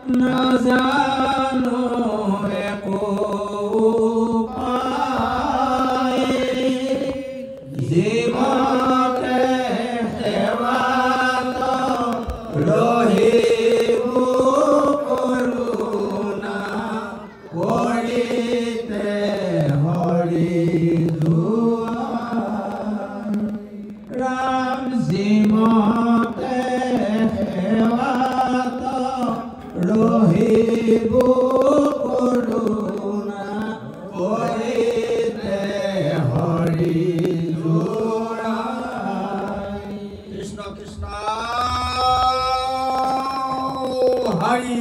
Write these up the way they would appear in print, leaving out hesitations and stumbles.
নাজানো একো উপায় জীৱতে সেৱাত ৰহিব কৰোণা কৰিতে হৰি দুৱাৰ ৰাম জীৱতে সেৱাত ৰহিব কৰোণা কৰিতে হৰি দুৱাৰ কৃষ্ণ কৃষ্ণ হৰি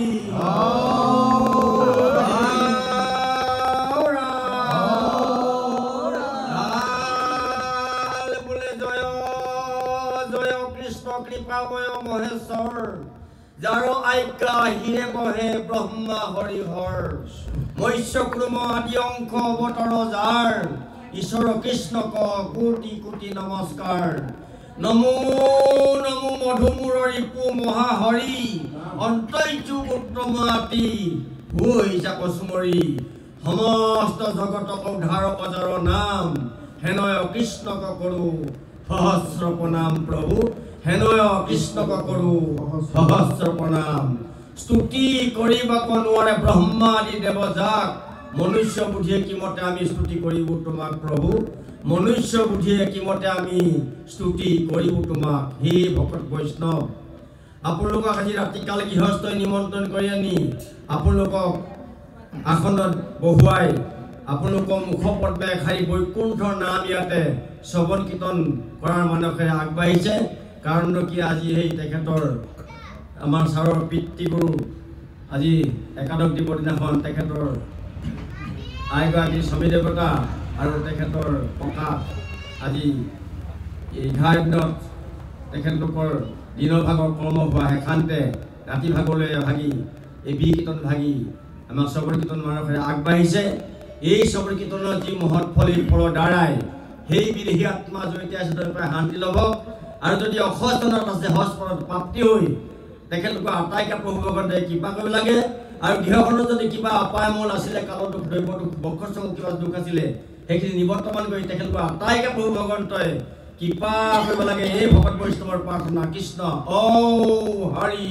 কৃপাময় মহেশ্বৰ যাৰ আজ্ঞা হিৰে বহে ব্ৰহ্মা হৰিহৰ মৎস্যক্ৰম আদি অংশ অৱতৰ যাৰ ঈশ্বৰ কৃষ্ণক কোটি কোটি নমস্কাৰ নমো নমো মধুমূৰৰ ৰিপু মহাহৰি অন্তৰ্যু উত্তম আতি হৈ যাব চুমৰি সমস্ত জগতক উদ্ধাৰ পজাৰ নাম হেনয় কৃষ্ণক কৰো সহস্ৰ প্ৰণাম প্ৰভু হেনয় কৃষ্ণক কৰো সহস্ৰ প্ৰণাম স্তুতি কৰিবাক নোৱাৰে ব্ৰহ্মাদি দেৱ যাক মনুষ্য বুদ্ধিয়ে কিমতে আমি স্তুতি কৰিব তোমাক প্ৰভু মনুষ্য বুদ্ধিয়ে কিমতে আমি স্তুতি কৰিব তোমাক হে ভকত বৈষ্ণৱ আপোনালোকক আজি ৰাতিকাল গৃহস্থই নিমন্ত্ৰণ কৰি আনি আপোনালোকক আসনত বহুৱাই আপোনালোকৰ মুখ পদ্মাই খাই বৈকুণ্ঠৰ নাম ইয়াতে শ্ৰৱণ কীৰ্তন কৰাৰ মানসেৰে আগবাঢ়িছে কাৰণ কি আজি সেই তেখেতৰ আমাৰ ছাৰৰ পিতৃগুৰু আজি একাদশ দিৱস দিনাখন তেখেতৰ আইগৰাকী স্বামী দেৱতা আৰু তেখেতৰ ককা আজি 11 দিনত তেখেতলোকৰ দিনৰ ভাগৰ কৰ্ম হোৱা হেখান্তে ৰাতি ভাগলৈ ভাগি এই বি কীৰ্তন ভাগি আমাৰ শ্ৰৱণ কীৰ্তন মানসেৰে আগবাঢ়িছে এই শ্ৰৱণ কীৰ্তনৰ যি মহৎ ফলৰ দ্বাৰাই সেই বিদেহী আত্মা জড়িত আছে তেওঁলোকে শান্তি ল'ব আৰু যদি অসস্থানত আছে হস্পৰত প্ৰাপ্তি হৈ তেখেতলোকৰ আটাইকে প্ৰভু ভগৱন্তে কৃপা কৰিব লাগে আৰু গৃহখনত যদি কিবা অপায় মল আছিলে কালৰ দুখ দ্ৰব্য দুখ বক্ষস্থ কিবা দুখ আছিলে সেইখিনি নিবৰ্তমান কৰি তেখেতলোকৰ আটাইকে প্ৰভু ভগৱন্তই কৃপা কৰিব লাগে এই ভকত বৈষ্ণৱৰ প্ৰাৰ্থনা কৃষ্ণ ঔ হৰি